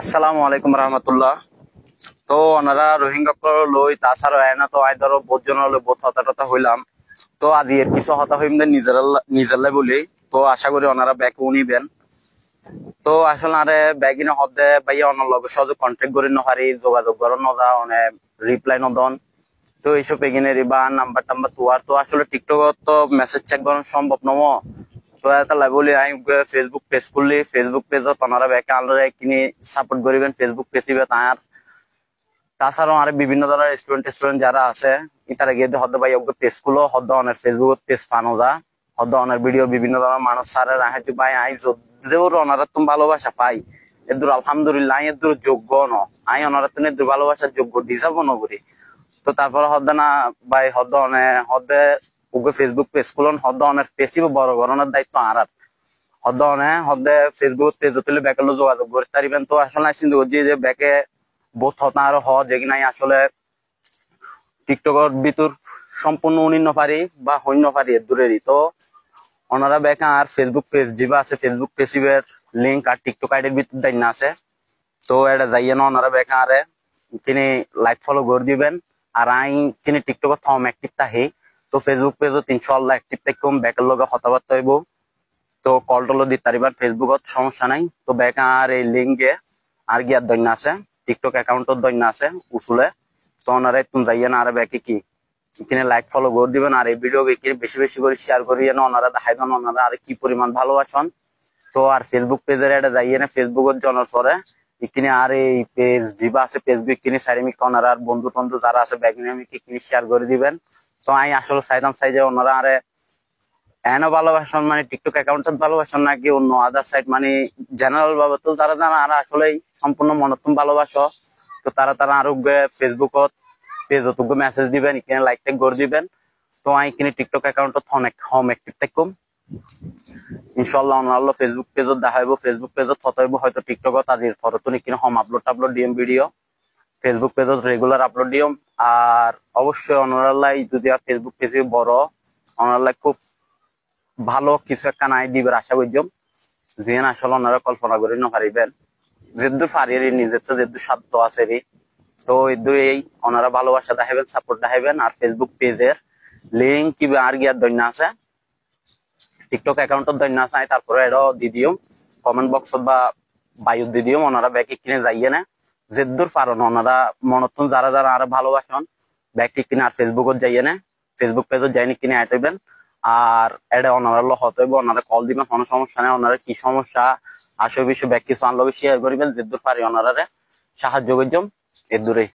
আসসালামু আলাইকুম রহমতুল্লাহ। তো ওনারা রোহিঙ্গা লই তাছাড়া আয়না তো আয় ধরো বহুত জন হলো বহুত হতাহত হইলাম। তো আজি এর কিছু হতা হইম নিজেরাই বলি। তো আশা করি ওনারা ব্যাক উনিবেন। তো আসলে আরে ব্যাগিনে হদে ভাইয়া অনার লগে সহজে কন্ট্যাক্ট করি নহারি যোগাযোগ করেন নদা অনেক রিপ্লাই নদন। তো এইসব এগিনে রিবা নাম্বার টাম্বার তোয়ার তো আসলে টিকটক তো মেসেজ চেক করানো সম্ভব নম। তো এটা লাই বলি আমি ফেসবুক পেজ খুললি ফেসবুক পেজত ওনারা ব্যাকে আনলে কিনি সাপোর্ট করিবেন ফেসবুক পেজিবে তার। তাছাড়াও আর বিভিন্ন ধরনের স্টুডেন্ট যারা আছে ইতারা গিয়ে হদ্দ ভাই পেজ গুলো হদ্দ অনেক ফেসবুক পেজ পানো যা হদ্দ অনেক ভিডিও বিভিন্ন ধরনের মানুষ সারের আহেতু ভাই আই যদিও ওনারা তুমি ভালোবাসা পাই এদুর আলহামদুলিল্লাহ আই এদুর যোগ্য ন আই ওনারা তুমি এদুর ভালোবাসার যোগ্য ডিজার্ভ ন করি। তো তারপরে হদ্দ না ভাই হদ্দ অনেক হদ্দে উগে ফেসবুক পেজ গুলো হদ্দ অনেক পেসিব বড় গরনের দায়িত্ব আর হদ্দ অনেক হদ্দে ফেসবুক পেজ তুলে ব্যাকেলো যোগাযোগ করতে পারিবেন। তো আসলে চিন্তা করছি যে ব্যাকে বোধ হতা আরো হ যে নাই আসলে টিকটকের ভিতর সম্পূর্ণ উনি নপারি বা হইন নপারি এর দূরেরই। তো ওনারা ব্যাকে আর ফেসবুক পেজ যেবা আছে ফেসবুক পেজিবের লিঙ্ক আর টিকটক আইডির ভিতর দাই না আছে। তো এটা যাইয়ে না ওনারা ব্যাকে আরে তিনি লাইক ফলো করে দিবেন। আর আই তিনি টিকটকের থম অ্যাক্টিভ থাকি। তো ফেসবুক পেজও ইনশাআল্লাহ অ্যাক্টিভ থাকুম ব্যাকের লগে কথাবার্তা হইব। তো কল টল দিতে পারিবার ফেসবুকত সমস্যা নাই। তো ব্যাকে আর এই লিঙ্কে আর গিয়ার দৈন্য আছে টিকটক অ্যাকাউন্টত দৈন্য আছে উসুলে। তো ওনারা তুমি যাইয়ে না আর ব্যাকে কি এখানে লাইক ফলো করে দিবেন আর এই ভিডিও বেশি বেশি করে শেয়ার করিয়ে না ওনারা দেখাই দেন ওনারা আর কি পরিমাণ ভালোবাসন। তো আর ফেসবুক পেজের এটা যাইয়ে না ফেসবুকের জনের পরে এখানে আর এই পেজ জিবা আছে ফেসবুক কিনে সাইডে ওনারা আর বন্ধু টন্ধু যারা আছে ব্যাগনিমিকে কিনে শেয়ার করে দিবেন। তো আমি আসলে সাইদাম সাইজে ওনারা আরে এনে ভালোবাসন মানে টিকটক অ্যাকাউন্টত ভালোবাসন নাকি অন্য আদার সাইড মানে জেনারেল ভাবে তো যারা যারা আর আসলে সম্পূর্ণ মনতুম ভালোবাসো। তো তারা তারা আরো ফেসবুকত পেজত মেসেজ দিবেন এখানে লাইক টাইক করে দিবেন। তো আমি কিনে টিকটক অ্যাকাউন্টত অনেক হোম অ্যাক্টিভ থাকুম ইনশাল্লাহ অনাল্লাহ ফেসবুক পেজত দেখাইব ফেসবুক পেজত হতাইব হয়তো টিকটকত আজির ফটো কিনে হোম আপলোড দিম ভিডিও ফেসবুক পেজত রেগুলার আপলোড দিম। আর অবশ্যই অনারাল্লাহ যদি আর ফেসবুক পেজে বড় অনারাল্লাহ খুব ভালো কিছু একটা নাই দিবের আশা করছিম যেন আসলে ওনারা কল্পনা করে নপারিবেন যেদূর পারি নিজের তো যেদূর সাধ্য আছে রে। তো এদূর এই ওনারা ভালোবাসা দেখাবেন সাপোর্ট দেখাবেন আর ফেসবুক পেজের লিঙ্ক কি আর গিয়ার দৈন্য আছে টিকটক অ্যাকাউন্টত দৈন্য আছে তারপরে এটাও দি দিও কমেন্ট বক্সত বা বায়ুত দি দিও ওনারা ব্যাকে কিনে যাইয়ে না যেদূর পারেন ওনারা মনতুন যারা যারা আর ভালোবাসন ব্যাগটি কিনে আর ফেসবুকত যাইয়ে না ফেসবুক পেজত যাইনি কিনে আইতেবেন। আর এটা ওনারা হতে হইব ওনারা কল দিবেন কোনো সমস্যা নেই ওনারা কি সমস্যা আসবে বিষয় ব্যাগ কিছু আনলগে শেয়ার করিবেন যেদূর পারি ওনারা সাহায্য করছম এর দূরেই।